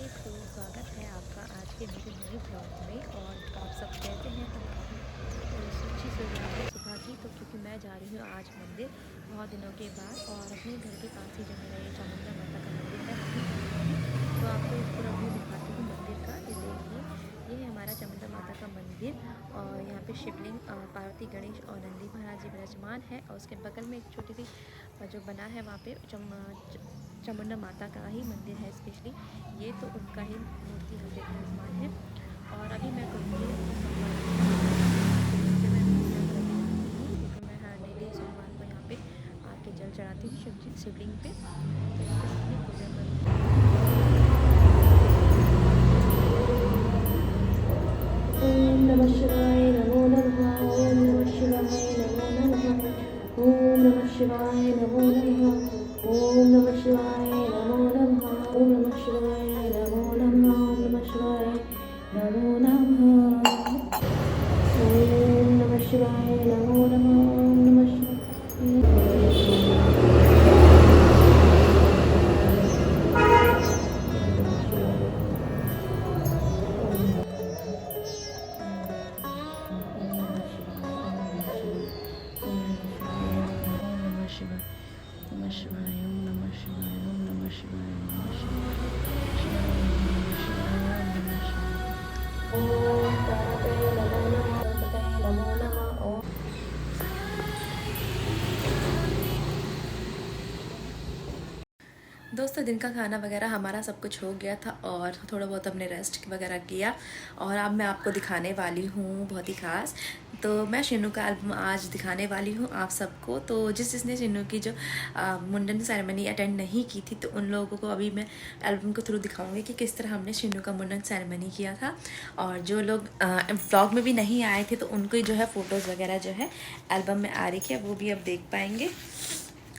तो स्वागत है आपका आज के मेरे नए ब्लॉग में। और आप सब कहते हैं तो काफ़ी अच्छी शुरुआत है सुबह की, तो क्योंकि मैं जा रही हूँ आज मंदिर बहुत दिनों के बाद, और अपने घर के पास ही जो मेरा ये चामुंडा माता का मंदिर है वहीं जाऊँगी। तो आपको एक पूरा व्यू दिखाती हूँ मंदिर का। ये देखिए, ये है हमारा चामुंडा माता का मंदिर, और यहाँ पे शिवलिंग, पार्वती, गणेश और नंदी महाराज जी विराजमान है। और उसके बगल में एक छोटी सी जो बना है वहाँ पे चामुंडा माता का ही मंदिर है स्पेशली। ये तो उनका ही मूर्ति हम पे विराजमान है। और अभी मैं करूँगी अपना सोमवार पे मैं पूजा करने वाली हूँ, क्योंकि मैं हर डेली सोमवार को यहाँ पे आके जल चढ़ाती हूँ शिवलिंग पे। तो यहाँ पे मैं अपनी पूजा करूँगी। ओम नमः शिवाय नमो नमः। ओम नमः शिवाय नमो नमः। ओम नमः शिवाय नमो नमः। ओम नमः शिवाय नमो नमः। ओम नमः शिवाय नमो नमः। ओम नमः शिवाय नमो नमः। ओम नमः शिवाय नमो नमः। ओम नमः नमः शिवाय। ओम नमः शिवाय। ओम नमः शिवाय। ओम नमः शिवाय। ओम नमः शिवाय। ओम नमः शिवाय। ओम गणपतये नमो नमः। गणपतये नमो नमः। ओम दोस्तों, दिन का खाना वगैरह हमारा सब कुछ हो गया था, और थोड़ा बहुत हमने रेस्ट वगैरह किया। और अब मैं आपको दिखाने वाली हूँ बहुत ही ख़ास। तो मैं शिनू का एल्बम आज दिखाने वाली हूँ आप सबको। तो जिसने शिनू की जो मुंडन सेरेमनी अटेंड नहीं की थी, तो उन लोगों को अभी मैं एल्बम के थ्रू दिखाऊंगी कि किस तरह हमने शिनू का मुंडन सेरेमनी किया था। और जो लोग व्लॉग में भी नहीं आए थे, तो उनको जो है फ़ोटोज़ वगैरह जो है एल्बम में आ रही है, वो भी अब देख पाएंगे।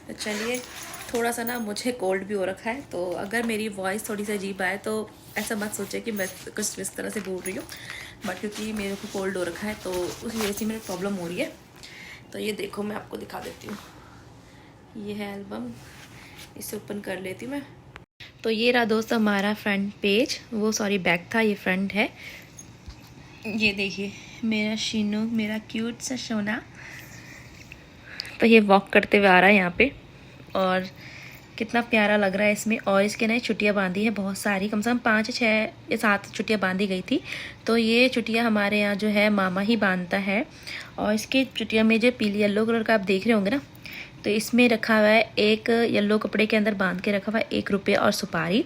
तो चलिए, थोड़ा सा ना मुझे कोल्ड भी हो रखा है, तो अगर मेरी वॉइस थोड़ी सी अजीब आए तो ऐसा मत सोचे कि मैं कुछ इस तरह से बोल रही हूँ। बट क्योंकि मेरे को कोल्ड हो रखा है, तो उस वजह से मेरी प्रॉब्लम हो रही है। तो ये देखो, मैं आपको दिखा देती हूँ। ये है एल्बम, इसे ओपन कर लेती हूँ मैं। तो ये रहा दोस्त हमारा फ्रंट पेज, वो सॉरी बैक था, ये फ्रंट है। ये देखिए, मेरा शीनू, मेरा क्यूट सा सोना। तो ये वॉक करते हुए आ रहा है यहाँ पे, और कितना प्यारा लग रहा है इसमें। और इसके नए चुटिया बांधी है बहुत सारी, कम से कम 5 6 या 7 चुटिया बांधी गई थी। तो ये चुटिया हमारे यहाँ जो है मामा ही बांधता है। और इसकी चुटिया में जो पीली येलो कलर का आप देख रहे होंगे ना, तो इसमें रखा हुआ है एक येलो कपड़े के अंदर बांध के रखा हुआ है 1 रुपया और सुपारी,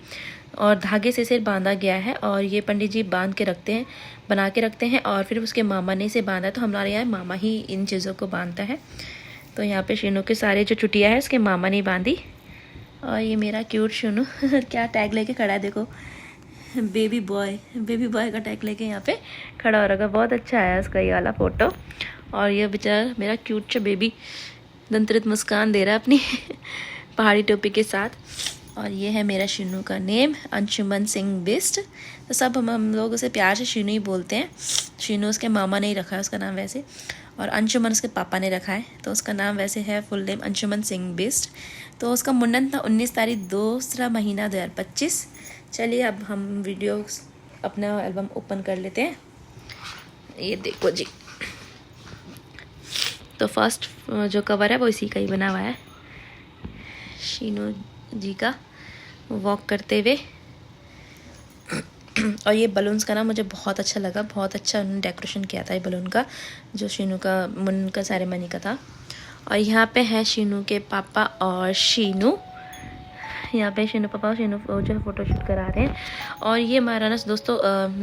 और धागे से इसे बांधा गया है। और ये पंडित जी बांध के रखते हैं, बना के रखते हैं, और फिर उसके मामा ने इसे बांधा है। तो हमारे यहाँ मामा ही इन चीज़ों को बांधता है। तो यहाँ पे शिनू के सारे जो चुटिया है इसके मामा ने बांधी। और ये मेरा क्यूट शिनू क्या टैग लेके खड़ा है, देखो, बेबी बॉय का टैग लेके यहाँ पे खड़ा हो रखा। बहुत अच्छा है उसका ये वाला फ़ोटो। और ये बेचारा मेरा क्यूट सा बेबी दंतरित मुस्कान दे रहा है अपनी पहाड़ी टोपी के साथ। और ये है मेरा शिनू का नेम, अंशुमन सिंह बिस्ट। तो सब हम लोग उसे प्यार से शिनू ही बोलते हैं। शिनू उसके मामा ने ही रखा है उसका नाम वैसे, और अंशुमन उसके पापा ने रखा है। तो उसका नाम वैसे है फुल नेम अंशुमन सिंह बिस्ट। तो उसका मुंडन था 19 तारीख 2 महीना 2025। चलिए, अब हम वीडियो अपना एल्बम ओपन कर लेते हैं। ये देखो जी, तो फर्स्ट जो कवर है वो इसी का ही बना हुआ है, शीनू जी का वॉक करते हुए। और ये बलून्स का ना मुझे बहुत अच्छा लगा, बहुत अच्छा उन्होंने डेकोरेशन किया था ये बलून का, जो शीनू का मुंडन का सेरेमनी का था। और यहाँ पे है शीनू के पापा और शीनू, यहाँ पे शीनू पापा और शीनू जो है फ़ोटोशूट करा रहे हैं। और ये हमारा ना दोस्तों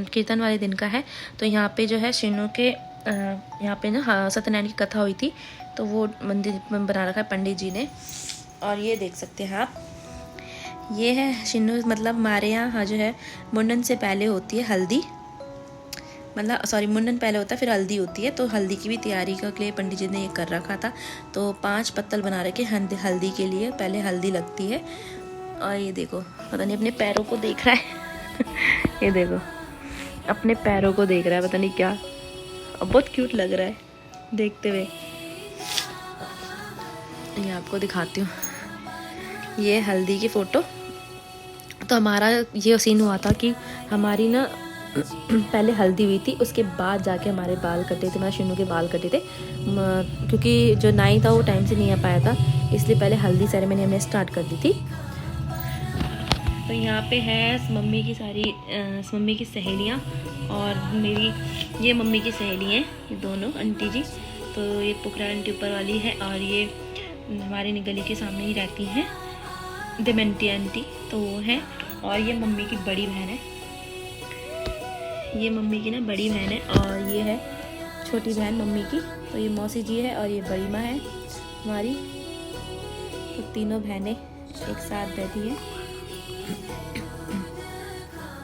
कीर्तन वाले दिन का है। तो यहाँ पे जो है शीनू के यहाँ पे ना सत्यनारायण की कथा हुई थी, तो वो मंदिर में बना रखा है पंडित जी ने। और ये देख सकते हैं आप, ये है शीनू, मतलब हमारे यहाँ जो है मुंडन से पहले होती है हल्दी, मतलब सॉरी, मुंडन पहले होता है फिर हल्दी होती है। तो हल्दी की भी तैयारी के लिए पंडित जी ने ये कर रखा था। तो 5 पत्तल बना रखे हल्दी के लिए, पहले हल्दी लगती है। और ये देखो, पता नहीं अपने पैरों को देख रहा है ये देखो, अपने पैरों को देख रहा है, पता नहीं क्या। अब बहुत क्यूट लग रहा है देखते हुए। ये आपको दिखाती हूँ, ये हल्दी की फ़ोटो। तो हमारा ये सीन हुआ था कि हमारी ना पहले हल्दी हुई थी, उसके बाद जाके हमारे बाल कटे थे, मैं शिनू के बाल कटे थे क्योंकि जो नाई था वो टाइम से नहीं आ पाया था, इसलिए पहले हल्दी सेरेमनी हमने स्टार्ट कर दी थी। तो यहाँ पे है मम्मी की सारी मम्मी की सहेलियाँ और मेरी ये मम्मी की सहेली हैं, ये दोनों आंटी जी। तो ये पुखरा आंटी ऊपर वाली है और ये हमारी गली के सामने ही रहती हैं दमयंती आंटी, तो वो है। और ये मम्मी की बड़ी बहन है, ये मम्मी की ना बड़ी बहन है और ये है छोटी बहन मम्मी की। तो ये मौसी जी है और ये बड़ी माँ है हमारी। तो तीनों बहनें एक साथ बैठी हैं।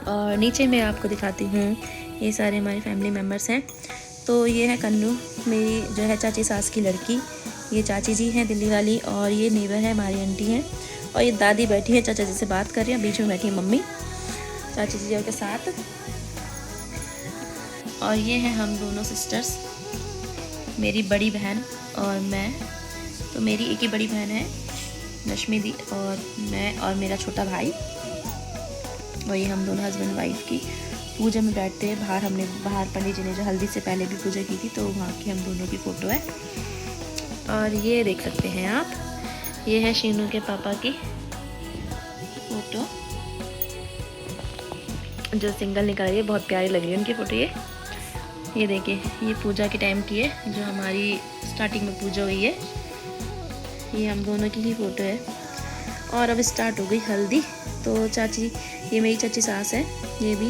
और नीचे मैं आपको दिखाती हूँ, ये सारे हमारे फैमिली मेम्बर्स हैं। तो ये है कन्नू, मेरी जो है चाची सास की लड़की, ये चाची जी हैं दिल्ली वाली, और ये नेबर है हमारी आंटी हैं, और ये दादी बैठी है चाचा जी से बात कर रही है, बीच में बैठी है मम्मी चाची जी के साथ। और ये हैं हम दोनों सिस्टर्स, मेरी बड़ी बहन और मैं। तो मेरी एक ही बड़ी बहन है रश्मि दी, और मैं और मेरा छोटा भाई। और ये हम दोनों हस्बैंड वाइफ की पूजा में बैठते हैं बाहर। हमने बाहर पंडित जी ने जो हल्दी से पहले भी पूजा की थी, तो वहाँ की हम दोनों की फ़ोटो है। और ये देख सकते हैं आप, ये है शीनू के पापा की फ़ोटो जो सिंगल निकाल रही है, बहुत प्यारी लग रही है उनकी फ़ोटो। ये देखिए, ये पूजा के टाइम की है, जो हमारी स्टार्टिंग में पूजा हुई है। ये हम दोनों की ही फ़ोटो है। और अब स्टार्ट हो गई हल्दी। तो चाची, ये मेरी चाची सास है, ये भी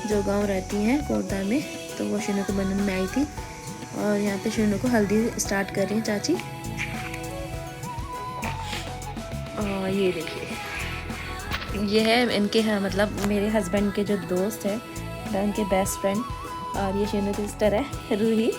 जो गांव रहती हैं कोटदार में, तो वो शीनू को बनने में आई थी। और यहाँ पे शीनू को हल्दी स्टार्ट कर रही हैं चाची। और ये देखिए, ये है इनके हैं, मतलब मेरे हस्बैंड के जो दोस्त हैं, उनके बेस्ट फ्रेंड। और ये शीनू की सिस्टर है रूही।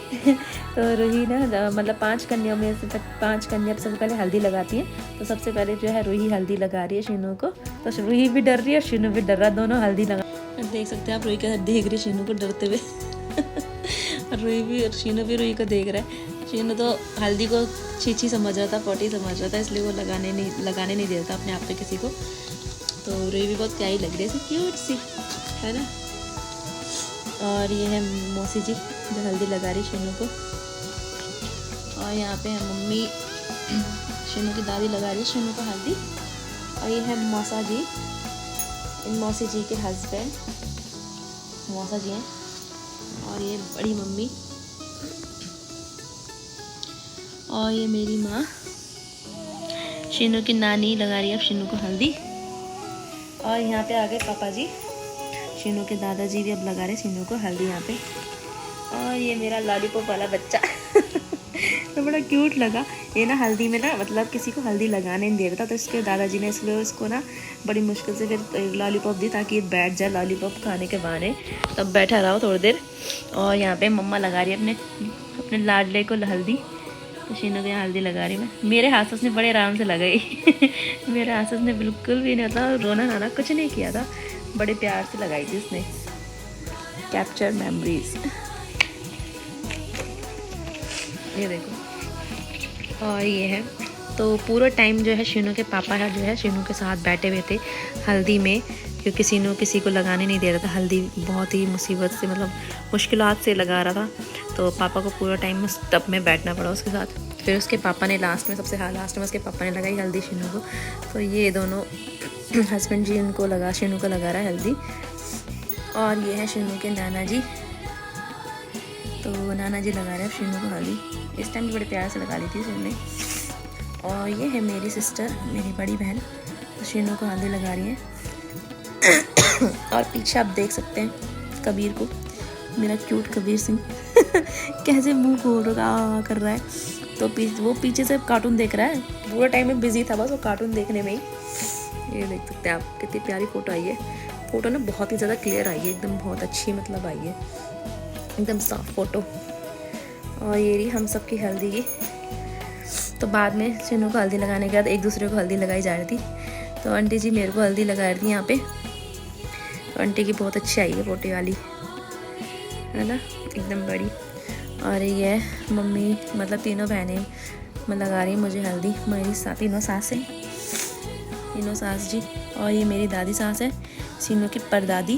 तो रूही ना मतलब 5 कन्याओं में से 5 कन्या सबसे पहले हल्दी लगाती हैं। तो सबसे पहले जो है रूही हल्दी लगा रही है शीनू को। तो रूही भी डर रही है और शीनू भी डर रहा है, दोनों हल्दी लगा। देख सकते हैं आप, रूही का देख रही है शीनू को डरते हुए। और रूही भी, और शीनू भी रूही को देख रहा है। शीनू तो हल्दी को छीछी समझ रहा था, पोटी समझ रहा था, इसलिए वो लगाने नहीं दे रहा था अपने आप पे किसी को। तो रूही भी बहुत प्यारी लग रही है, क्यूट सी, है ना। और ये है मौसी जी जो हल्दी लगा रही शीनू को। और यहाँ पे है मम्मी, शीनू की दादी लगा रही है शीनू को हल्दी। और ये है मौसा जी, इन मौसी जी के हस्बैंड मौसा जी हैं। और ये बड़ी मम्मी, और ये मेरी माँ शीनू की नानी लगा रही है अब शीनू को हल्दी। और यहाँ पे आ गए पापा जी, शीनू के दादाजी भी अब लगा रहे शीनू को हल्दी यहाँ पे। और ये मेरा लॉलीपॉप वाला बच्चा तो बड़ा क्यूट लगा। ये ना हल्दी में ना मतलब किसी को हल्दी लगाने नहीं दे रहा था, तो इसके दादाजी ने इसलिए उसको ना बड़ी मुश्किल से फिर लॉलीपॉप दी ताकि ये बैठ जाए लॉलीपॉप खाने के बहाने, तब बैठा रहा थोड़ी देर। और यहाँ पे मम्मा लगा रही है अपने लाडले को हल्दी। तो शीनू को यहाँ हल्दी लगा रही मैं, मेरे हाथ से उसने बड़े आराम से लगाई। मेरे हाथ से उसने बिल्कुल भी नहीं था, रोना नाना कुछ नहीं किया था, बड़े प्यार से लगाई थी उसने। कैप्चर मेमोरीज, ये देखो। और ये है, तो पूरा टाइम जो है शीनू के पापा है जो है शीनू के साथ बैठे हुए थे हल्दी में, क्योंकि शीनू किसी को लगाने नहीं दे रहा था हल्दी, बहुत ही मुसीबत से मतलब मुश्किलात से लगा रहा था। तो पापा को पूरा टाइम उस टब में बैठना पड़ा उसके साथ। फिर उसके पापा ने लास्ट में, सबसे लास्ट में उसके पापा ने लगाई हल्दी शीनू को। तो ये दोनों हस्बैंड जी इनको लगा, शीनू को लगा रहा है हल्दी। और ये है शीनू के नाना जी, तो नाना जी लगा रहे हैं शीनू को हल्दी। इस टाइम भी बड़े प्यार से लगा ली थी शीनू ने। और ये है मेरी सिस्टर, मेरी बड़ी बहन, तो शीनू को हल्दी लगा रही है। और पीछे आप देख सकते हैं कबीर को, मेरा क्यूट कबीर सिंह कैसे मुंह खोल रहा कर रहा है। तो वो पीछे से कार्टून देख रहा है, पूरा टाइम में बिजी था बस वो कार्टून देखने में ही। ये देख सकते हैं आप, कितनी प्यारी फ़ोटो आई है। फ़ोटो ना बहुत ही ज़्यादा क्लियर आई है, एकदम बहुत अच्छी मतलब आई है, एकदम साफ फ़ोटो। और ये रही हम सब की हल्दी की। तो बाद में शीनू को हल्दी लगाने के बाद एक दूसरे को हल्दी लगाई जा रही थी। तो आंटी जी मेरे को हल्दी लगा रही थी यहाँ पे। तो आंटी की बहुत अच्छी आई है पोटी वाली, है ना, एकदम बड़ी। और ये मम्मी, मतलब तीनों बहनें मैं लगा रही मुझे हल्दी, मेरी तीनों सासें। शीनू सास जी, और ये मेरी दादी सास है, शीनू की परदादी।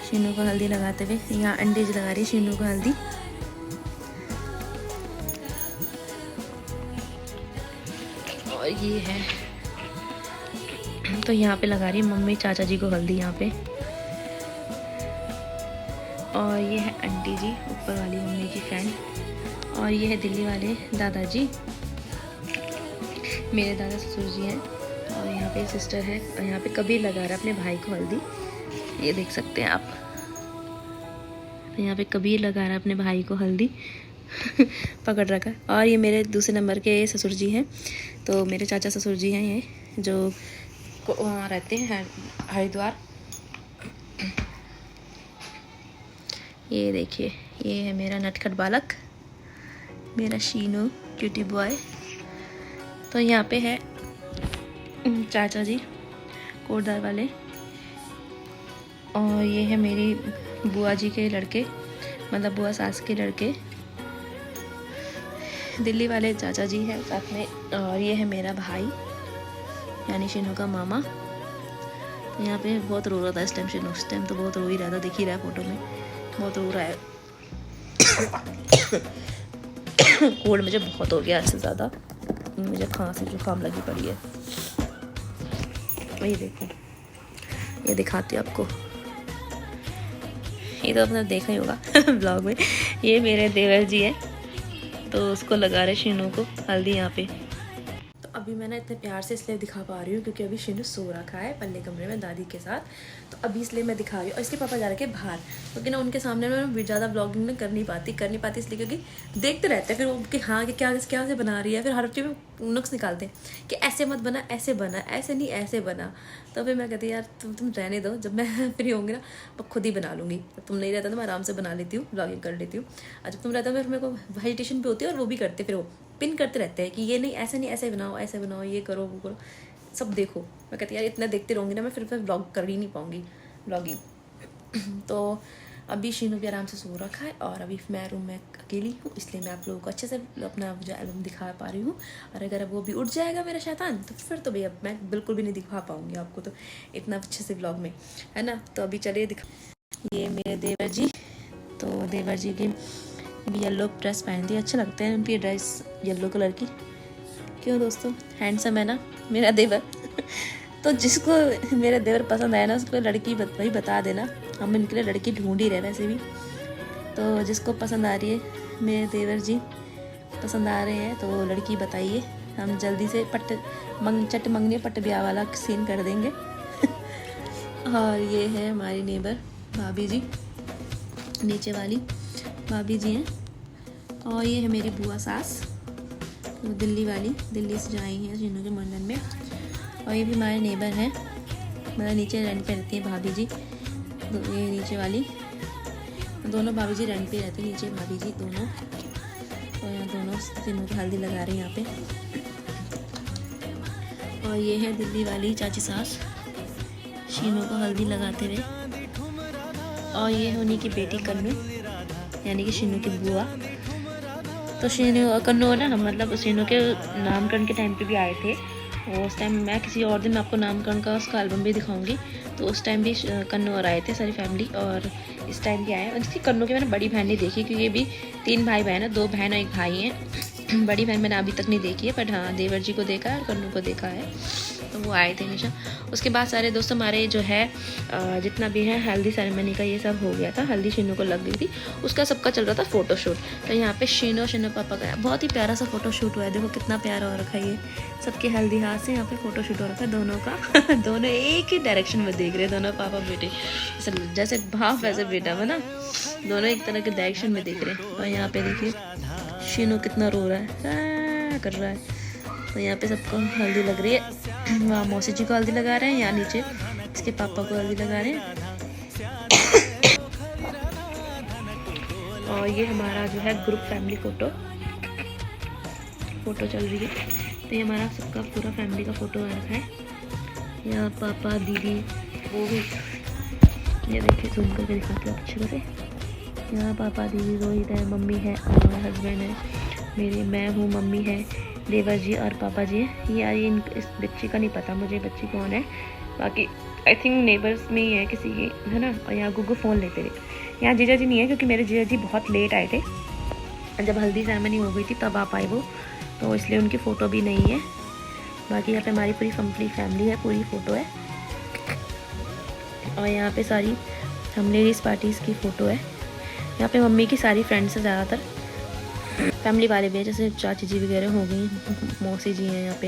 शीनू को हल्दी लगाते हुए यहाँ अंडे लगा रही है शीनू को हल्दी। और ये है तो यहाँ पे लगा रही है मम्मी चाचा जी को हल्दी यहाँ पे। और ये है आंटी जी, ऊपर वाली मम्मी की फ्रेंड। और ये है दिल्ली वाले दादाजी, मेरे दादा ससुर जी हैं। और यहाँ पे सिस्टर है, और यहाँ पे कबीर लगा रहा है अपने भाई को हल्दी, ये देख सकते हैं आप। यहाँ पे कबीर लगा रहा है अपने भाई को हल्दी पकड़ रखा है। और ये मेरे दूसरे नंबर के ससुर जी हैं, तो मेरे चाचा ससुर जी हैं ये, जो वहाँ रहते हैं हरिद्वार। ये देखिए, ये है मेरा नटखट बालक, मेरा शीनू क्यूटी बॉय। तो यहाँ पे है चाचा जी कोटदार वाले, और ये है मेरी बुआ जी के लड़के, मतलब बुआ सास के लड़के, दिल्ली वाले चाचा जी हैं साथ में। और ये है मेरा भाई यानी शीनू का मामा। तो यहाँ पे बहुत रो रहा था इस टाइम शीनू, उस टाइम तो बहुत रो ही रहा था, दिख ही रहा है फोटो में, बहुत रो रहा है। कोल्ड मुझे बहुत हो गया, इससे ज़्यादा मुझे खांसी जुकाम लगी पड़ी है। ये देखो, ये दिखाती हूँ आपको, ये तो आपने देखा ही होगा ब्लॉग में। ये मेरे देवर जी है, तो उसको लगा रहे शीनू को हल्दी यहाँ पे। तो अभी मैं ना इतने प्यार से इसलिए दिखा पा रही हूँ क्योंकि अभी शीनू सो रखा है पल्ले कमरे में दादी के साथ, तो अभी इसलिए मैं दिखा रही हूँ। और इसके पापा जा रखे बाहर, क्योंकि ना उनके सामने मैं ज़्यादा ब्लॉगिंग में कर नहीं पाती इसलिए, क्योंकि देखते रहते हैं फिर वो कि हाँ कि क्या से बना रही है, फिर हर चीज़ में नुक्स निकालते हैं कि ऐसे मत बना, ऐसे बना, ऐसे नहीं ऐसे बना। तो फिर मैं कहती यार तुम रहने दो, जब मैं फ्री होंगी ना मैं खुद ही बना लूँगी। जब तुम नहीं रहता तो मैं आराम से बना लेती हूँ, ब्लॉगिंग कर लेती हूँ। और जब तुम रहता फिर मेरे को हेजिटेशन भी होती है, और वो भी करते, फिर वो पिन करते रहते हैं कि ये नहीं ऐसे नहीं, ऐसे बनाओ, ये करो वो करो, सब देखो। मैं कहती यार इतना देखती रहूँगी ना मैं, फिर ब्लॉग कर ही नहीं पाऊँगी ब्लॉगिंग। तो अभी शीनू भी आराम से सो रखा है, और अभी मैं रूम में अकेली हूँ, इसलिए मैं आप लोगों को अच्छे से अपना जो एल्बम दिखा पा रही हूँ। और अगर वो भी उठ जाएगा मेरा शैतान, तो फिर तो भैया मैं बिल्कुल भी नहीं दिखा पाऊँगी आपको तो इतना अच्छे से ब्लॉग में, है ना। तो अभी चलिए दिखा। ये मेरे देवर जी, तो देवर जी की भी येलो ड्रेस पहनती है, अच्छे लगते हैं उनकी ड्रेस येलो कलर की। क्यों दोस्तों, हैंडसम है ना मेरा देवर तो जिसको मेरा देवर पसंद आया ना उसको लड़की वही बता देना, हम इनके लिए लड़की ढूंढ ही रहे वैसे भी। तो जिसको पसंद आ रही है, मेरे देवर जी पसंद आ रहे हैं, तो लड़की बताइए, हम जल्दी से चट मंगनी पट ब्याह वाला सीन कर देंगे और ये है हमारी नेबर भाभी जी, नीचे वाली भाभी जी हैं। और ये है मेरी बुआ सास, तो दिल्ली वाली, दिल्ली से जो आई हैं शीनू के मंडन में। और ये भी हमारे नेबर हैं, मतलब नीचे रेंट पे रहती है भाभी जी, ये नीचे वाली, दोनों भाभी जी रेंट पे रहते हैं, नीचे भाभी जी दोनों। और यहाँ दोनों शीनू को हल्दी लगा रही हैं यहाँ पे। और ये है दिल्ली वाली चाची सास, शीनू को हल्दी लगाते हुए। और ये है उन्हीं की बेटी कन्नू, यानी कि शीनू की बुआ। तो शीनू कन्नू ना, हम मतलब शीनू के नामकरण के टाइम पे भी आए थे, और उस टाइम मैं किसी और दिन आपको नामकरण का उसका एल्बम भी दिखाऊंगी। तो उस टाइम भी कन्नू और आए थे सारी फैमिली, और इस टाइम भी आए हैं। इसकी कन्नू की मैंने बड़ी बहन नहीं देखी, क्योंकि ये भी 3 भाई बहन है, 2 बहन और 1 भाई हैं। बड़ी बहन मैंने अभी तक नहीं देखी है, बट हाँ देवर जी को देखा है और कन्नू को देखा है, तो वो आए थे हमेशा। उसके बाद सारे दोस्त हमारे जो है जितना भी है हल्दी सेरेमनी का ये सब हो गया था, हल्दी शीनू को लग गई थी, उसका सबका चल रहा था फोटोशूट। तो यहाँ पे शीनू पापा का बहुत ही प्यारा सा फोटोशूट हुआ है, देखो कितना प्यारा हो रखा है। ये सबके हल्दी हाथ से यहाँ पे फोटोशूट हो रखा है दोनों का दोनों एक ही डायरेक्शन में देख रहे हैं, दोनों पापा बेटे, जैसे बाप वैसे बेटा है ना, दोनों एक तरह के डायरेक्शन में देख रहे हैं। और यहाँ पे देखिए शीनू कितना रो रहा है, कर रहा है। तो यहाँ पे सबको हल्दी लग रही है, वहाँ मौसी जी को हल्दी लगा रहे हैं, यहाँ नीचे इसके पापा को हल्दी लगा रहे हैं। और ये हमारा जो है ग्रुप फैमिली फ़ोटो चल रही है। तो ये हमारा सबका पूरा फैमिली का फ़ोटो आ रखा है, यहाँ पापा दीदी वो भी, ये देखिए जूम करके दिखाती हूँ अच्छे से। यहाँ पापा दीदी रोहित है, मम्मी है और हस्बैंड है मेरे, मैं हूँ, मम्मी है, देवर जी और पापा जी। ये इस बच्ची का नहीं पता मुझे, बच्ची कौन है, बाकी आई थिंक नेबर्स में ही है किसी की, है ना। और यहाँ गुग्गू फ़ोन लेते हुए। यहाँ जीजा जी नहीं है क्योंकि मेरे जीजा जी बहुत लेट आए थे, जब हल्दी सेरेमनी हो गई थी तब आ पाए वो, तो इसलिए उनकी फ़ोटो भी नहीं है। बाकी यहाँ पे हमारी पूरी कंप्लीट फैमिली है, पूरी फ़ोटो है। और यहाँ पे सारी हम लेडीज़ पार्टीज़ की फ़ोटो है। यहाँ पे मम्मी की सारी फ्रेंड्स हैं ज़्यादातर, फैमिली वाले भी है, जैसे चाची जी वगैरह हो गई, मौसी जी हैं यहाँ पे,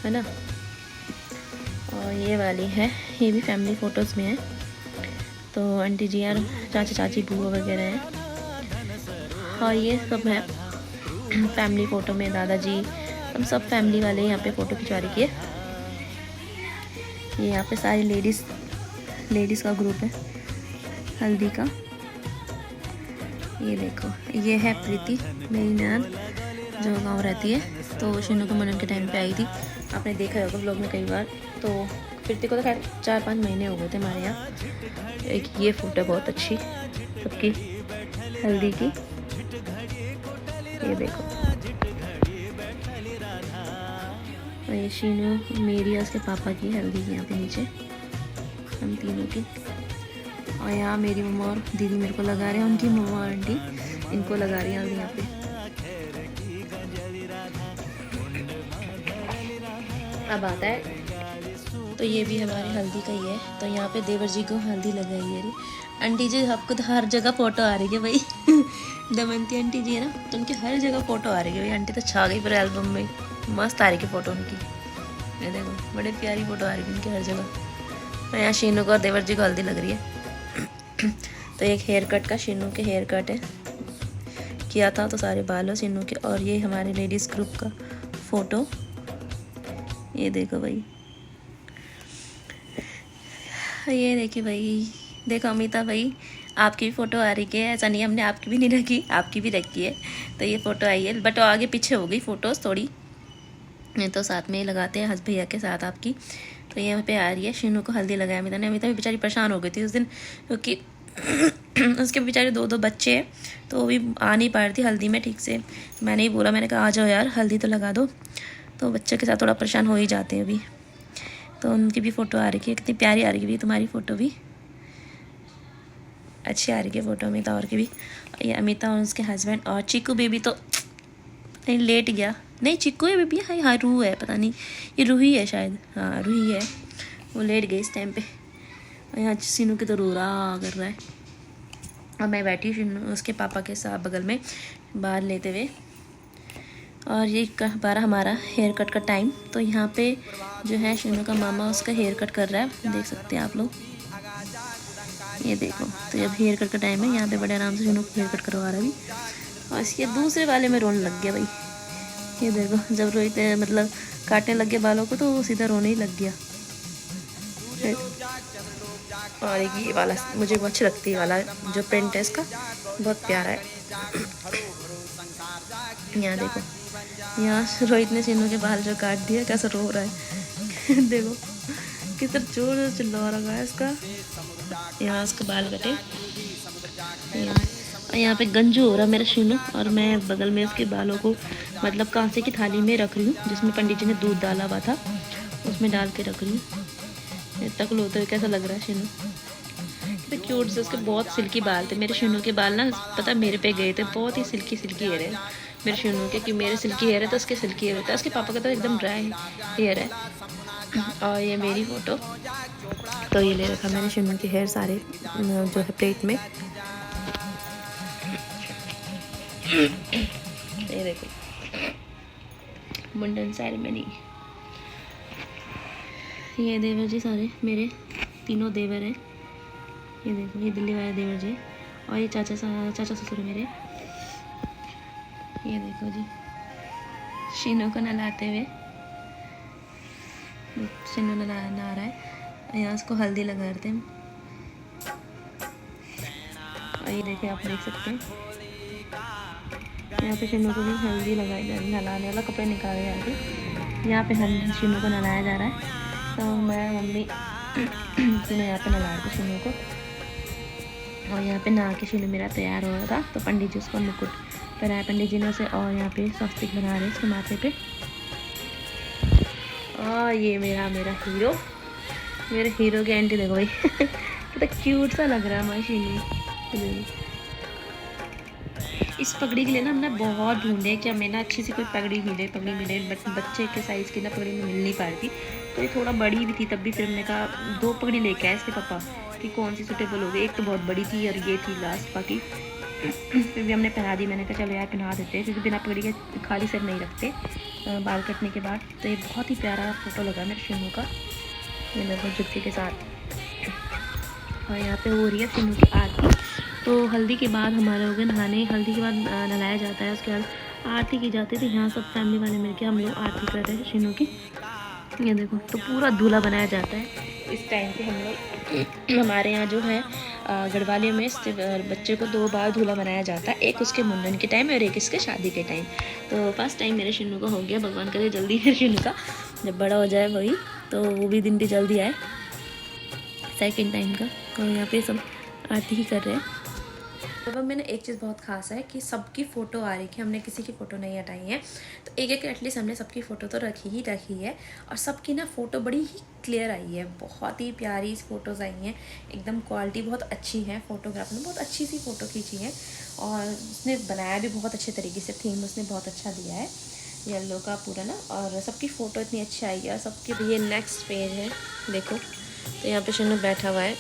है ना। और ये वाली है, ये भी फैमिली फ़ोटोज़ में है। तो आंटी जी और चाचा चाची बुआ वगैरह हैं। और ये सब है फैमिली फ़ोटो में, दादाजी, हम सब फैमिली वाले यहाँ पे फ़ोटो खिंचवा रही है। ये यहाँ पे सारी लेडीज़ का ग्रुप है हल्दी का। ये देखो, ये है प्रीति, मेरी नैन जो गांव रहती है, तो शिनू को मनन के टाइम पे आई थी, आपने देखा होगा व्लॉग में कई बार। तो प्रीति को तो खैर 4-5 महीने हो गए थे हमारे यहाँ। एक ये फ़ोटो बहुत अच्छी सबकी हल्दी की, ये देखो। और ये शीनू मेरी और उसके पापा की हल्दी की, यहाँ पे नीचे हम तीनों की। और यहाँ मेरी मम्मा और दीदी मेरे को लगा रहे हैं, उनकी मम्मा और आंटी इनको लगा रही हैं हल्दी यहाँ पे। अब आता है, तो ये भी हमारी हल्दी का ही है। तो यहाँ पे देवर जी को हल्दी लगाई है। आंटी जी आपको तो हर जगह फ़ोटो आ रही है भाई दमयंती आंटी जी है ना, तो उनकी हर जगह फ़ोटो आ रही है भाई। आंटी तो छा गई पूरे एल्बम में, मस्त आ रही है फ़ोटो उनकी। ये देखो, बड़ी प्यारी फ़ोटो आ रही है उनकी हर जगह। और यहाँ शीनू को और देवर जी को हल्दी लग रही है। तो एक हेयर कट का शीनू के हेयर कट है किया था, तो सारे बाल हो शीनू के। और ये हमारे लेडीज़ ग्रुप का फ़ोटो, ये देखो भाई, ये देखिए भाई, देखो अमिता भाई, आपकी भी फ़ोटो आ रही है। ऐसा नहीं हमने आपकी भी नहीं रखी, आपकी भी रखी है। तो ये फ़ोटो आई है, बट आगे पीछे हो गई फ़ोटोज़ थोड़ी, तो साथ में लगाते हैं हंस भैया के साथ आपकी। तो यहाँ पे आ रही है, शीनू को हल्दी लगाया अमिता ने। अमिता भी बेचारी परेशान हो गई थी उस दिन, क्योंकि उसके बेचारे 2 बच्चे हैं, तो वो भी आ नहीं पा रही थी हल्दी में ठीक से। मैंने ही बोला, मैंने कहा आ जाओ यार हल्दी तो लगा दो। तो बच्चे के साथ थोड़ा परेशान हो ही जाते हैं अभी। तो उनकी भी फ़ोटो आ रही है, कितनी प्यारी आ रही है तुम्हारी फ़ोटो भी, अच्छी आ रही है फ़ोटो अमिता और की भी। ये अमिता और उसके हस्बैंड। और चिक्कू बेबी तो नहीं लेट गया, नहीं चिक्कू है बेबी, हाँ हाँ रूही है, पता नहीं ये रूही है शायद, हाँ रूही है, वो लेट गई इस टाइम पे। और यहाँ शीनू की तो रो रहा कर रहा है। और मैं बैठी शीनू उसके पापा के साथ बगल में बाहर लेते हुए। और ये 12 हमारा हेयर कट का टाइम। तो यहाँ पे जो है शीनू का मामा उसका हेयर कट कर रहा है, देख सकते हैं आप लोग, ये देखो। तो जब हेयर कट का टाइम है, यहाँ पे बड़े आराम से शीनू हेयर कट करवा रहा है अभी। और इसके दूसरे वाले में रोने लग गया भाई, ये देखो। जब रोहित मतलब काटने लग गया बालों को, तो वो सीधा रोने ही लग गया। और ये वाला मुझे बहुत अच्छी लगती है, वाला जो प्रिंट है इसका बहुत प्यारा है। यहाँ देखो, यहाँ रोहित ने शीनू के बाल जो काट दिया, कैसा रो रहा है देखो कितना जोर से चिल्ला रहा है इसका। यहाँ इसका बाल कटे, यहाँ पे गंजू हो रहा मेरा शीनू, और मैं बगल में इसके बालों को मतलब कांसे की थाली में रख रही हूँ, जिसमें पंडित जी ने दूध डाला हुआ था, उसमें डाल के रख रही हूँ। तक लोते हुए कैसा लग रहा है शीनू, कितने क्यूट से। उसके बहुत सिल्की बाल थे मेरे शीनू के बाल ना, पता मेरे पे गए थे, बहुत ही सिल्की हेयर है मेरे शीनू के। कि मेरे सिल्की हेयर है तो उसके सिल्की हेयर होता है, उसके पापा का तो एकदम ड्राई हेयर है। और ये मेरी फ़ोटो, तो ये ले रखा मैंने शीनू के हेयर सारे जो है प्लेट में। ये देखो मुंडन सेरेमनी। ये देवर जी सारे मेरे तीनों देवर हैं, ये देखो, ये दिल्ली वाले देवर जी। और ये चाचा ससुर मेरे, ये देखो जी। शीनू को नहलाते हुए, शीनू नहा रहा है, यहाँ उसको हल्दी लगाते हैं। और ये देखिए, आप देख सकते हैं यहाँ पे शीनू को भी हल्दी लगाई जा रही है, नहलाने वाला कपड़े निकाले जा रहे हैं। यहाँ पे हम शीनू को नहलाया जा रहा है, तो मैं मम्मी तीनों यहाँ पे नहला रहे शीनू को। और यहाँ पे नहा के शीनू मेरा तैयार हो रहा था, तो पंडित जी उसको मुकुट पहनाया पंडित जी ने उसे, और यहाँ पे स्वस्तिक बना रहे हैं इसके माथे पे। और ये मेरा हीरो की एंटी देखो भाई कितना क्यूट सा लग रहा है हमारी शीनू। इस पगड़ी के लिए ना हमने बहुत ढूंढे कि हमें ना अच्छी सी कोई पगड़ी मिले, बच्चे के साइज़ की ना पगड़ी में मिल नहीं पा रही थी। तो ये थोड़ा बड़ी भी थी, तब भी फिर हमने कहा 2 पगड़ी लेके आए इसके पापा कि कौन सी सूटेबल हो गई। एक तो बहुत बड़ी थी और ये थी लास्ट, बाकी फिर भी हमने पहना दी। मैंने कहा चलो यार पहना देते हैं, क्योंकि बिना पगड़ी के खाली सिर नहीं रखते बाल कटने के बाद। तो ये बहुत ही प्यारा फ़ोटो लगा मेरे शिनू का, ये मेरे जुत्ती के साथ। और यहाँ पे हो रही है शिनू की आरती। तो हल्दी के बाद हमारे हो गए नहाने, हल्दी के बाद नहलाया जाता है, उसके बाद आरती की जाती है। तो यहाँ सब फैमिली वाले मिलके हम लोग आरती कर रहे हैं शिनू की। ये देखो, तो पूरा दूल्हा बनाया जाता है इस टाइम पे। हम लोग हमारे यहाँ जो है गढ़वाली में बच्चे को 2 बार दूल्हा बनाया जाता है, एक उसके मुंडन के टाइम और एक इसके शादी के टाइम। तो फर्स्ट टाइम मेरे शिनू का हो गया, भगवान करे जल्दी मेरे शिनू का जब बड़ा हो जाए वही, तो वो भी दिन भी जल्दी आए सेकेंड टाइम का। तो यहाँ पे सब आरती ही कर रहे हैं। अब मैंने एक चीज़ बहुत खास है कि सबकी फ़ोटो आ रही है, हमने किसी की फ़ोटो नहीं हटाई है। तो एक एटलीस्ट हमने सबकी फ़ोटो तो रखी है, और सबकी ना फ़ोटो बड़ी ही क्लियर आई है, बहुत ही प्यारी फ़ोटोज़ आई हैं, एकदम क्वालिटी बहुत अच्छी है। फोटोग्राफर ने बहुत अच्छी सी फ़ोटो खींची है, और उसने बनाया भी बहुत अच्छे तरीके से, थीम उसने बहुत अच्छा दिया है येलो का पूरा ना। और सबकी फ़ोटो इतनी अच्छी आई है, सबकी। ये नेक्स्ट पेज है देखो, तो यहाँ पे शिनू बैठा हुआ है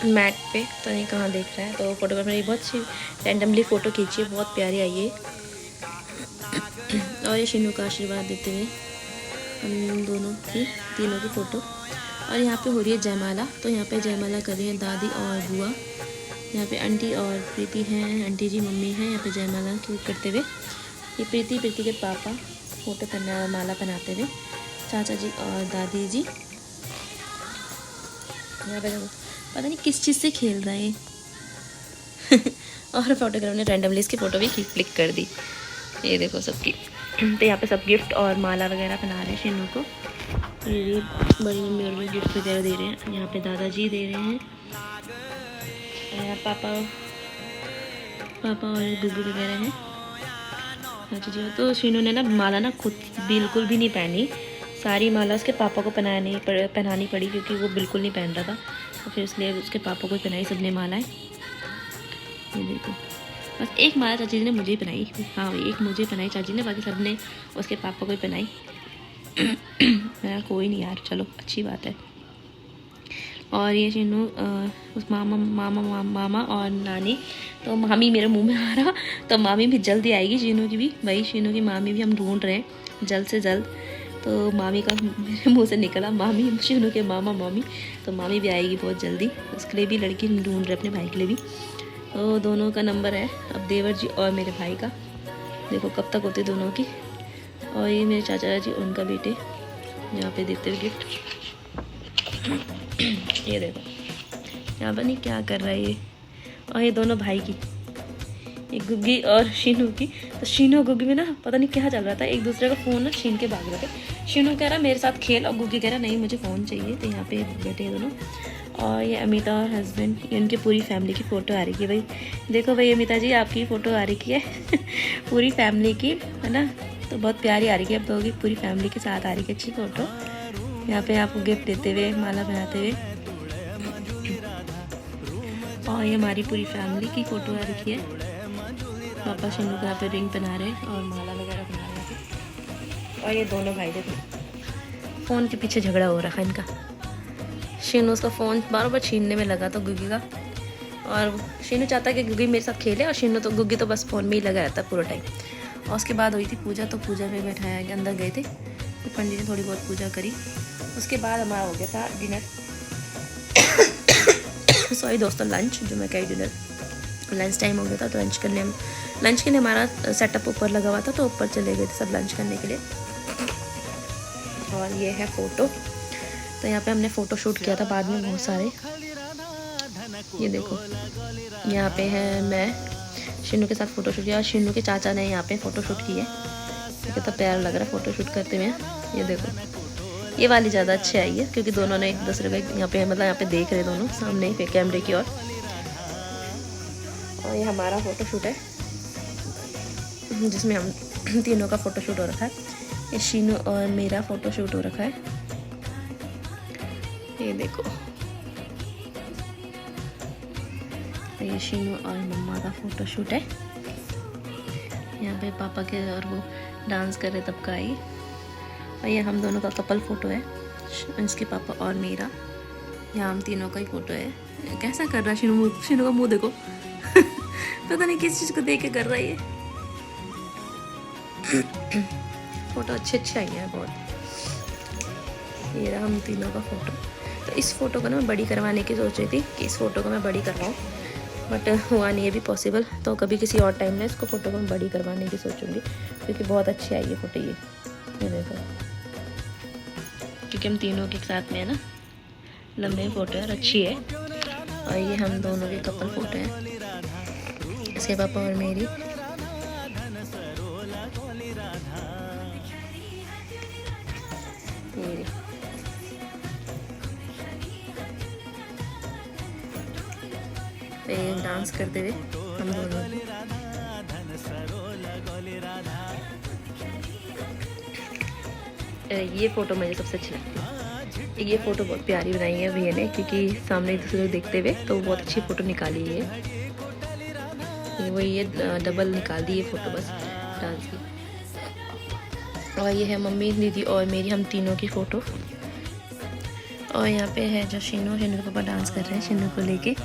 मैट पे, तो नहीं कहाँ देख रहा है। तो फोटोग्राफर ने बहुत अच्छी रैंडमली फ़ोटो खींची है, बहुत प्यारी आई है। और ये शिनू का आशीर्वाद देते हुए हम दोनों की, तीनों की फ़ोटो। और यहाँ पे हो रही है जयमाला, तो यहाँ पे जयमाला कर रही है दादी और बुआ। यहाँ पे आंटी और प्रीति हैं, आंटी जी मम्मी हैं यहाँ पे जयमाला करते हुए। ये प्रीति के पापा फ़ोटो पहना, माला पहनाते हुए, चाचा जी और दादी जी। यहाँ पे पता नहीं किस चीज़ से खेल रहा है और फोटोग्राफर ने रैंडमली इसकी फ़ोटो भी क्लिक कर दी। ये देखो सबकी। तो यहाँ पे सब गिफ्ट और माला वगैरह पहना रहे हैं शिनू को। ये बड़ी मम्मी और भी गिफ्ट वगैरह दे रहे हैं। यहाँ पे दादाजी दे रहे हैं, यहाँ पापा और गुग्गू वगैरह हैं। अच्छा जी, तो शिनू ने ना माला ना खुद बिल्कुल भी नहीं पहनी, सारी माला उसके पापा को पहनानी पड़ी, क्योंकि वो बिल्कुल नहीं पहन रहा था। तो फिर इसलिए उसके पापा को पहनाई सबने मालाएं। ये देखो, बस एक माला चाची जी ने मुझे ही पहनाई, हाँ एक मुझे पहनाई चाची ने, बाकी सब ने उसके पापा को ही पहनाई। मेरा कोई नहीं यार, चलो अच्छी बात है। और ये शिनू उस मामा और नानी, तो मामी मेरे मुंह में आ रहा, तो मामी भी जल्दी आएगी शिनू की भी, भाई शिनू की मामी भी हम ढूंढ रहे हैं जल्द से जल्द। तो मामी का मेरे मुंह से निकला मामी, शिनू के मामी, तो मामी भी आएगी बहुत जल्दी। उसके लिए भी लड़की ढूंढ रहे अपने भाई के लिए भी। तो दोनों का नंबर है अब, देवर जी और मेरे भाई का। देखो कब तक होते दोनों की। और ये मेरे चाचा जी, उनका बेटे यहाँ पे देते हुए गिफ्ट। ये देखो यहाँ पर नहीं क्या कर रहा है ये। और ये दोनों भाई की, एक गुग्गी और शिनू की। तो शिनू और गुग्गी में ना पता नहीं क्या चल रहा था, एक दूसरे का फ़ोन ना छीन के भाग रहे थे। शिनू कह रहा मेरे साथ खेल, और गुग्गी कह रहा नहीं मुझे फ़ोन चाहिए। तो यहाँ पे बैठे दोनों। और ये अमिता और हस्बैंड, ये उनकी पूरी फैमिली की फ़ोटो आ रही है। भाई देखो भाई अमिता जी, आपकी फ़ोटो आ रही है पूरी फैमिली की, है ना। तो बहुत प्यारी आ रही है, अब तो होगी पूरी फैमिली के साथ आ रही है अच्छी फ़ोटो। यहाँ पे आपको गिफ्ट देते हुए, माला पहनाते हुए। और ये हमारी पूरी फैमिली की फ़ोटो आ रही है। पापा शिनू को यहाँ पे रिंग पहना रहे हैं और माला वगैरह पहना रहे हैं। और ये दोनों भाई देखो, फ़ोन के पीछे झगड़ा हो रहा है इनका। शिनू उसका फ़ोन बार छीनने में लगा था गुग्गी का, और शिनू चाहता है कि गुग्गी मेरे साथ खेले, और शिनू तो गुग्गी तो बस फ़ोन में ही लगा रहता है पूरा टाइम। और उसके बाद हुई थी पूजा, तो पूजा में बैठाया गया, अंदर गए थे तो पंडित ने थोड़ी बहुत पूजा करी। उसके बाद हमारा हो गया था डिनर सॉरी दोस्तों, लंच, जो मैं कही डिनर, लंच टाइम हो गया था। तो लंच के लिए हमारा सेटअप ऊपर लगा हुआ था, तो ऊपर चले गए थे सब लंच करने के लिए। और ये है फ़ोटो, तो यहाँ पे हमने फ़ोटो शूट किया था बाद में बहुत सारे। ये देखो यहाँ पे है मैं शिनू के साथ फ़ोटो शूट किया, और शिनू के चाचा ने यहाँ पे फ़ोटो शूट की है। कितना प्यारा लग रहा है फ़ोटो शूट करते हुए। ये देखो ये वाली ज़्यादा अच्छी आई है, क्योंकि दोनों ने एक दूसरे को यहाँ पे, मतलब यहाँ पे देख रहे दोनों सामने ही कैमरे की ओर। और ये हमारा फ़ोटो शूट है, जिसमें हम तीनों का फ़ोटोशूट हो रखा है। ये शीनू और मेरा फ़ोटोशूट हो रखा है, ये देखो। ये शीनू और मम्मा का फ़ोटोशूट है। यहाँ पे पापा के और वो डांस कर रहे तब का आई। और ये हम दोनों का कपल फ़ोटो है, इसके पापा और मेरा। यहाँ हम तीनों का ही फ़ोटो है। कैसा कर रहा है शीनू? शीनू का मुँह देखो पता नहीं किस चीज़ को देख के कर रहा है ये। फ़ोटो अच्छे आई है बहुत। ये रहा हम तीनों का फ़ोटो। तो इस फ़ोटो को ना मैं बड़ी करवाने की सोच रही थी कि इस फ़ोटो को मैं बड़ी करवाऊँ, बट हुआ नहीं है भी पॉसिबल। तो कभी किसी और टाइम में इसको फ़ोटो को मैं बड़ी करवाने की सोचूंगी, क्योंकि बहुत अच्छी आई है फ़ोटो ये देखो। क्योंकि हम तीनों के साथ में है ना, लंबी फ़ोटो है और अच्छी है। और ये हम दोनों के कपल फ़ोटो है, इसके पापा और मेरी। ये डांस करते हुए हम दोनों। ये फ़ोटो मुझे सबसे अच्छी लगती है। ये फ़ोटो बहुत प्यारी बनाई है भैया ने, क्योंकि सामने एक दूसरे को देखते हुए तो बहुत अच्छी फ़ोटो निकाली है। ये डबल निकाल दी ये फ़ोटो बस डांस की। और ये है मम्मी, दीदी और मेरी, हम तीनों की फ़ोटो। और यहाँ पे है जो शीनू के पापा डांस कर रहे हैं शीनू को लेके।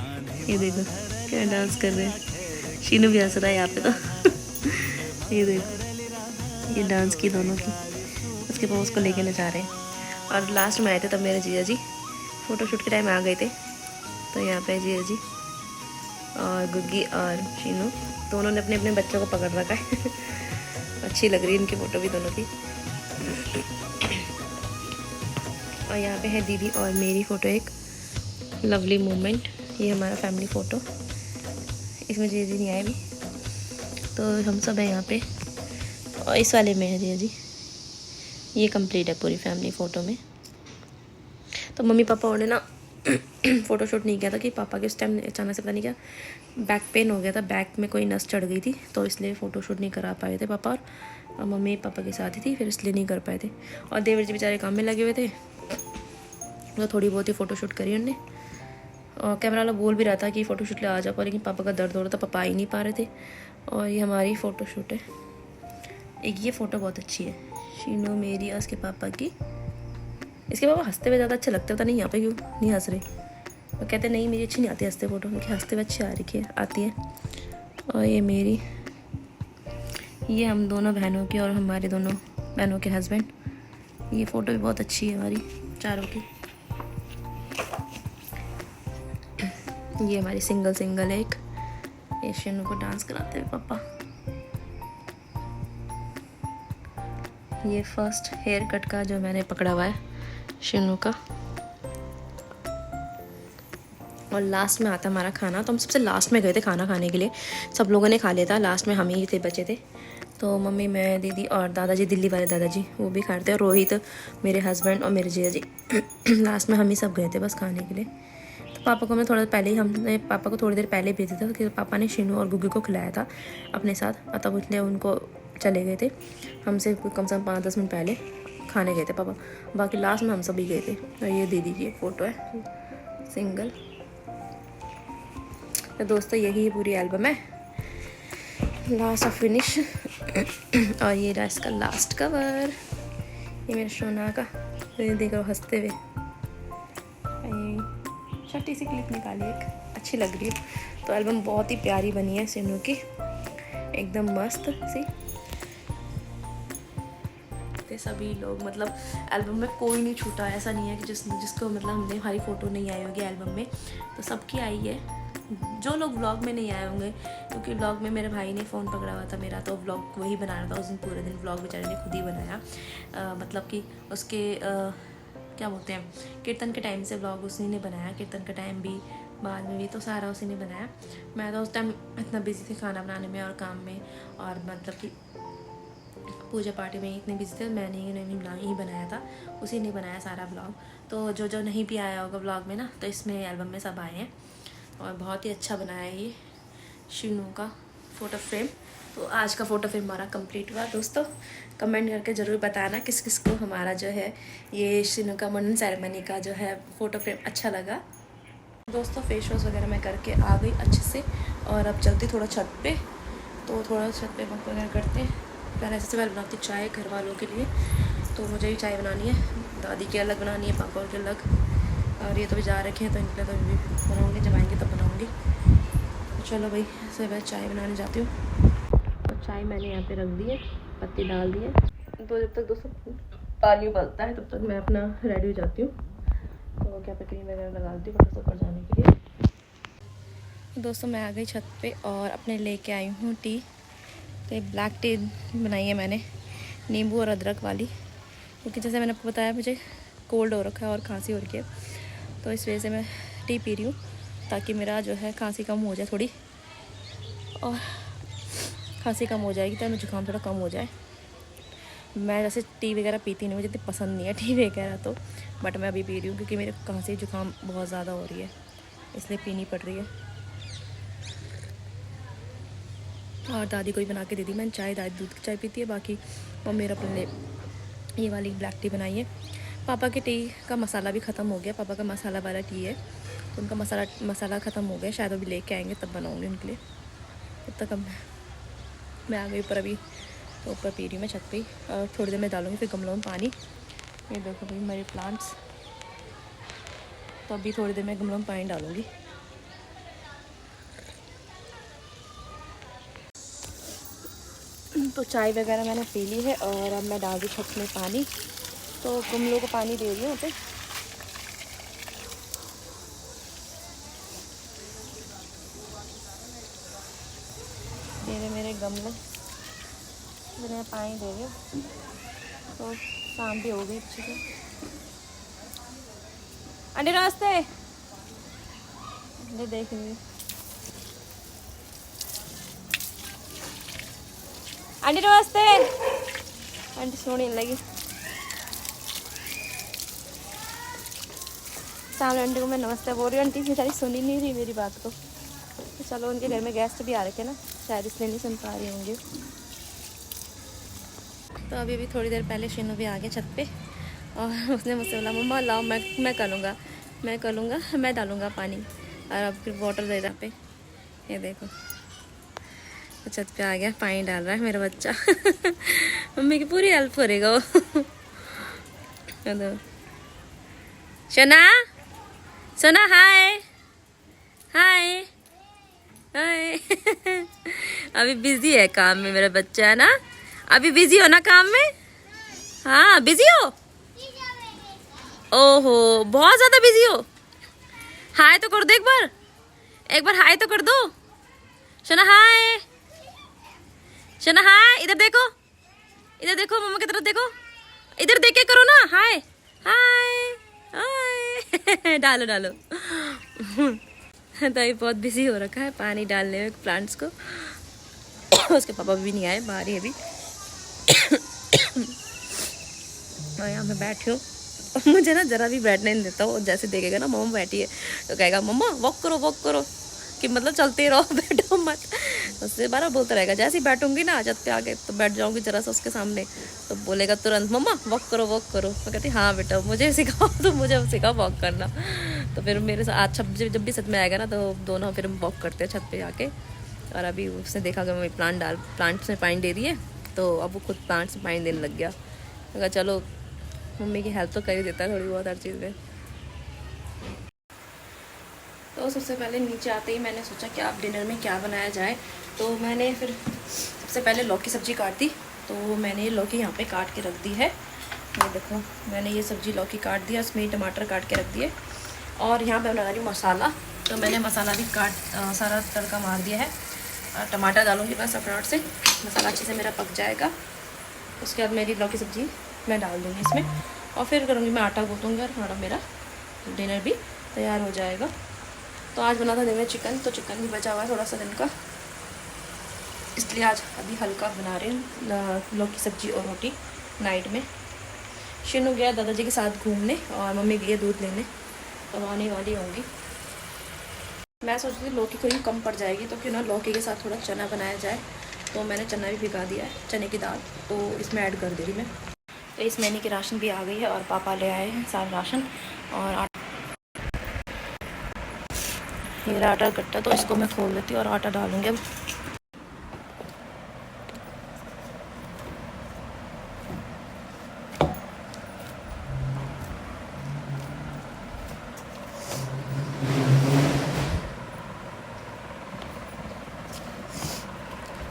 ये देखो क्या डांस कर रहे हैं, शीनू भी हंस रहा है यहाँ पे तो ये देखो, ये डांस की दोनों की, उसके पापा उसको लेके नचा रहे हैं। और लास्ट में आए थे तब मेरे जीजा जी फ़ोटोशूट के टाइम आ गए थे। तो यहाँ पे जीजा जी और गुग्गी और शीनू दोनों ने अपने अपने बच्चों को पकड़ रखा है अच्छी लग रही है इनकी फ़ोटो भी दोनों की। और यहाँ पे है दीदी और मेरी फ़ोटो, एक लवली मोमेंट। ये हमारा फैमिली फ़ोटो, इसमें जीजा जी नहीं आए भी, तो हम सब हैं यहाँ पे। और इस वाले में है जीजा जी। ये कंप्लीट है पूरी फैमिली फ़ोटो में। तो मम्मी पापा और ने ना फ़ोटोशूट नहीं किया था कि पापा के उस टाइम अचानक से पता नहीं क्या बैक पेन हो गया था, बैक में कोई नस चढ़ गई थी, तो इसलिए फ़ोटोशूट नहीं करा पाए थे पापा। और मम्मी पापा के साथ ही थी, फिर इसलिए नहीं कर पाए थे। और देवर जी बेचारे काम में लगे हुए थे, तो थोड़ी बहुत ही फ़ोटोशूट करी उनने। और कैमरा वाला बोल भी रहा था कि फ़ोटोशूट ले आ जाओ, लेकिन पापा का दर्द हो रहा था, पापा आ ही नहीं पा रहे थे। और ये हमारी फ़ोटोशूट है। एक ये फ़ोटो बहुत अच्छी है, शीनू मेरी और उसके पापा की। इसके पापा हंसते हुए ज़्यादा अच्छे लगते, पता नहीं यहाँ पे क्यों नहीं हंस रहे। वो कहते नहीं मेरी अच्छी नहीं आती हंसते फ़ोटो, उनकी हंसते हुए अच्छी आती है। और ये मेरी, ये हम दोनों बहनों की और हमारे दोनों बहनों के हस्बैंड। ये फ़ोटो भी बहुत अच्छी है हमारी चारों की। ये हमारी सिंगल एक, ये शीनू को डांस कराते हुए पापा। ये फर्स्ट हेयर कट का जो मैंने पकड़ा हुआ है शीनू का। और लास्ट में आता हमारा खाना। तो हम सबसे लास्ट में गए थे खाना खाने के लिए, सब लोगों ने खा लिया था, लास्ट में हम ही थे बचे थे। तो मम्मी, मैं, दीदी और दादाजी, दिल्ली वाले दादाजी वो भी खा रहे थे, और रोहित, मेरे हस्बैंड और मेरे जीजा जी लास्ट में हम ही सब गए थे बस खाने के लिए। तो पापा को मैं थोड़ा पहले ही, हमने पापा को थोड़ी देर पहले भेजा था, क्योंकि पापा ने शीनू और गुग्गी को खिलाया था अपने साथ, तब इसलिए उनको चले गए थे। हमसे कम से कम 5-10 मिनट पहले खाने गए थे पापा, बाकी लास्ट में हम सभी गए थे। और ये दीदी की फ़ोटो है सिंगल। तो दोस्तों यही है पूरी एल्बम है, लास्ट ऑफ फिनिश। और ये रहा इसका लास्ट कवर, ये मेरे सोना का, तो देख रहा हंसते हुए। छोटी सी क्लिप निकाली एक, अच्छी लग रही है। तो एल्बम बहुत ही प्यारी बनी है शीनू की, एकदम मस्त सी। सभी लोग, मतलब एल्बम में कोई नहीं छूटा, ऐसा नहीं है कि जिसको मतलब हमने हमारी फ़ोटो नहीं आई होगी एल्बम में, तो सबकी आई है। जो लोग व्लॉग में नहीं आए होंगे, क्योंकि व्लॉग में मेरे भाई ने फ़ोन पकड़ा हुआ था मेरा, तो व्लॉग वही बना रहा था उस दिन पूरे दिन। व्लॉग बेचारे ने खुद ही बनाया, मतलब कि उसके क्या बोलते हैं, कीर्तन के टाइम से व्लॉग उसी ने बनाया, कीर्तन का टाइम भी, बाद में भी, तो सारा उसी ने बनाया। मैं तो उस टाइम इतना बिजी थी खाना बनाने में और काम में, और मतलब कि पूजा पार्टी में इतने बिजी थे, मैंने ही बनाया था, उसी ने बनाया सारा व्लॉग। तो जो नहीं भी आया होगा व्लॉग में ना, तो इसमें एल्बम में सब आए हैं। और बहुत ही अच्छा बनाया है ये शीनू का फ़ोटो फ्रेम। तो आज का फ़ोटो फ्रेम हमारा कंप्लीट हुआ। दोस्तों कमेंट करके ज़रूर बताना किस किस को हमारा जो है ये शिनू का मुंडन सेरेमनी का जो है फ़ोटो फ्रेम अच्छा लगा। दोस्तों फेस वॉश वगैरह मैं करके आ गई अच्छे से, और अब चलती थोड़ा छत पे। तो थोड़ा छत पे वक्त वगैरह करते हैं। पहले सबसे पहले बनाती चाय घर वालों के लिए। तो मुझे ही चाय बनानी है, दादी के अलग बनानी है, पापा के अलग, और ये तो भी जा रखे हैं तो इनके लिए तो भी बनाऊँगी, जब आएंगे तब बनाऊँगी। तो चलो भाई सबसे पहले चाय बनाने जाती हूँ। और चाय मैंने यहाँ पे रख दी है, पत्ती डाल दी है। तो जब तक दोस्तों पानी उबलता है तब तक मैं अपना रेडी हो जाती हूँ। तो क्या पे क्रीम वगैरह लगा दी फटाफट ऊपर जाने के लिए। दोस्तों मैं आ गई छत पे और अपने लेके आई हूँ टी। तो ये ब्लैक टी बनाई है मैंने, नींबू और अदरक वाली, क्योंकि जैसे मैंने आपको बताया मुझे कोल्ड हो रखा है और खांसी हो रही है। तो इस वजह से मैं टी पी रही हूँ ताकि मेरा जो है खांसी कम हो जाए थोड़ी, और खांसी कम हो जाएगी तो जुकाम थोड़ा कम हो जाए। मैं जैसे टी वगैरह पीती नहीं, मुझे इतनी पसंद नहीं है टी वगैरह तो, बट मैं अभी पी रही हूँ क्योंकि मेरे खांसी जुकाम बहुत ज़्यादा हो रही है, इसलिए पीनी पड़ रही है। और दादी को ही बना के दे दी मैंने चाय, दादी दूध की चाय पीती है, बाकी मम्मी मेरा अपने ये वाली ब्लैक टी बनाई है। पापा के टी का मसाला भी ख़त्म हो गया, पापा का मसाला वाला टी है, तो उनका मसाला ख़त्म हो गया, शायद अभी लेके आएंगे तब बनाऊँगी उनके लिए। तब तक अब मैं आ गई ऊपर, अभी तो ऊपर पी रही हूँ मैं छत पे, और थोड़ी देर में डालूँगी फिर गमलों में पानी। ये देखो भाई मेरे प्लांट्स, तो अभी थोड़ी देर में गमलों में पानी डालूँगी। तो चाय वगैरह मैंने पी ली है और अब मैं डाल दी छत में पानी। तो गमलों को पानी दे रही हूँ यहाँ पे। मेरे गमले मैं पानी दे रही हूँ। तो शाम भी हो गई अच्छे से। अंडे रास्ते अंडे देख रही, आंटी नमस्ते। आंटी सोने लगी, सामने आंटी को मैं नमस्ते बोल रही हूँ, आंटी बेचारी सुनी नहीं रही मेरी बात को। तो चलो उनके घर में गेस्ट भी आ रखे ना, शायद इसलिए नहीं सुन पा रही होंगी। तो अभी थोड़ी देर पहले शिनू भी आ गया छत पे, और उसने मुझसे बोला मम्मा लाओ मैं कर लूँगा मैं डालूँगा पानी, और अब फिर वाटर दे रहा पे। ये देखो तो छत पे आ गया, पानी डाल रहा है मेरा बच्चा। मम्मी की पूरी हेल्प करेगा वो। शना सोना हाय हाय हाय। अभी बिजी है काम में मेरा बच्चा, है ना? अभी बिजी हो ना काम में? हाँ बिजी हो? ओहो बहुत ज्यादा बिजी हो। हाय तो कर दो एक बार हाय तो कर दो। शना हाय, शना हाय, इधर देखो मम्मा की तरफ देखो, इधर देख के करो ना हाय हाय हाय। डालो तो ये बहुत बिजी हो रखा है पानी डालने में प्लांट्स को। उसके पापा भी नहीं आए, बाहर ही अभी। और यहाँ मैं बैठी हूँ, मुझे ना जरा भी बैठने नहीं देता। वो जैसे देखेगा ना मम्मा बैठी है तो कहेगा मम्मा वॉक करो, कि मतलब चलते रहो बैठो मत। उससे बार बोलता रहेगा। जैसे ही बैठूंगी ना छत पे आके तो बैठ जाऊंगी जरा सा उसके सामने, तो बोलेगा तुरंत मम्मा वॉक करो। मैं कहती हाँ बेटा मुझे सिखाओ, तो मुझे सिखाओ वॉक करना। तो फिर मेरे साथ अच्छा जब भी छत में आएगा ना तो दोनों फिर हम वॉक करते हैं छत पे आके। और अभी उसने देखा कि मम्मी प्लांट्स में पानी दे रही है, तो अब वो खुद प्लांट्स में पानी देने लग गया। अगर चलो मम्मी की हेल्प तो कर ही देता है थोड़ी बहुत हर चीज़ में। तो सबसे पहले नीचे आते ही मैंने सोचा कि आप डिनर में क्या बनाया जाए। तो मैंने फिर सबसे पहले लौकी सब्ज़ी काट दी। तो मैंने लौकी यहाँ पे काट के रख दी है। ये देखो मैंने ये सब्ज़ी लौकी काट दिया, उसमें टमाटर काट के रख दिए। और यहाँ पे बना रही हूँ मसाला। तो मैंने मसाला भी सारा तड़का मार दिया है। टमाटर डालूँगी बस अखरोट से, मसाला अच्छे से मेरा पक जाएगा। उसके बाद मेरी लौकी सब्ज़ी मैं डाल दूँगी इसमें, और फिर करूँगी मैं आटा गूँथूँगी, और थोड़ा मेरा डिनर भी तैयार हो जाएगा। तो आज बना था दिन में चिकन, तो चिकन भी बचा हुआ है थोड़ा सा दिन का, इसलिए आज अभी हल्का बना रही हूँ लौकी सब्जी और रोटी नाइट में। शिनू गया दादाजी के साथ घूमने, और मम्मी गई दूध लेने, तो आने वाली होंगी। मैं सोच रही थी लौकी थोड़ी कम पड़ जाएगी तो क्यों ना लौकी के साथ थोड़ा चना बनाया जाए। तो मैंने चना भी भिगा दिया है, चने की दाल, तो इसमें ऐड कर दे रही मैं। तो इस महीने की राशन भी आ गई है और पापा ले आए हैं सारा राशन। और ये आटा कट्टा, तो इसको मैं खोल लेती हूँ और आटा डालूँगी अब।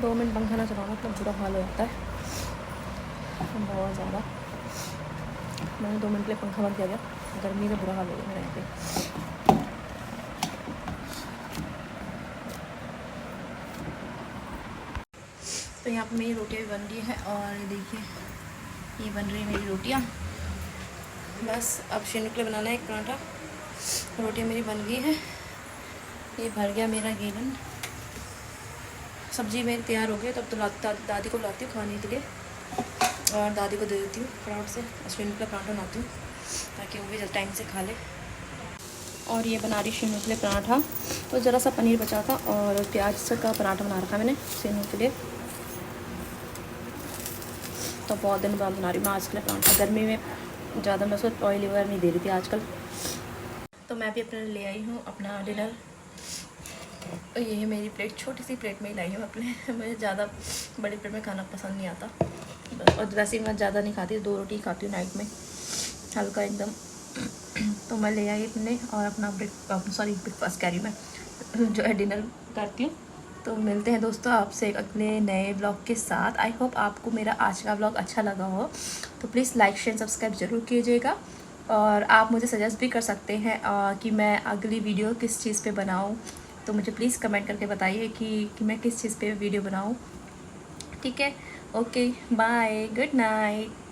दो मिनट पंखा ना चलाना तो बुरा हाल हो जाता है बहुत ज़्यादा। मैंने 2 मिनट के लिए पंखा बंद किया गया, गर्मी का बुरा हाल हो गया मेरे यहाँ पे। तो यहाँ पे मेरी रोटियाँ भी बन रही है और ये देखिए ये बन रही है मेरी रोटियाँ। बस अब शिनू के लिए बनाना है एक पराठा। रोटियाँ मेरी बन गई है, ये भर गया मेरा गीलन। सब्ज़ी मेरी तैयार हो गई, तब तो दादी को लाती हूँ खाने के लिए और दादी को दे देती हूँ पराठे से। शिनू के लिए पराठा बनाती हूँ ताकि वो भी जल्द टाइम से खा ले। और ये बना रही शिनू के लिए पराठा। तो ज़रा सा पनीर बचा था और प्याज का पराठा बना रखा मैंने शिनू के लिए। तो बहुत दिन बाद बना रही हूँ मैं आज के लिए पराठा। गर्मी में ज़्यादा मैं उसको ऑयली वगैरह नहीं दे रही थी आजकल। तो मैं भी अपने ले आई हूँ अपना डिनर। और ये है मेरी प्लेट, छोटी सी प्लेट में ही लाई हूँ अपने। मुझे ज़्यादा बड़ी प्लेट में खाना पसंद नहीं आता और वैसे ही मैं ज़्यादा नहीं खाती, 2 रोटी खाती हूँ नाइट में, हल्का एकदम। तो मैं ले आई अपने और अपना ब्रेकफास्ट कह रही हूँ मैं, जो है डिनर करती हूँ। तो मिलते हैं दोस्तों आपसे अगले नए ब्लॉग के साथ। आई होप आपको मेरा आज का ब्लॉग अच्छा लगा हो। तो प्लीज़ लाइक शेयर सब्सक्राइब ज़रूर कीजिएगा। और आप मुझे सजेस्ट भी कर सकते हैं कि मैं अगली वीडियो किस चीज़ पे बनाऊं। तो मुझे प्लीज़ कमेंट करके बताइए कि मैं किस चीज़ पे वीडियो बनाऊं। ठीक है, ओके, बाय, गुड नाइट।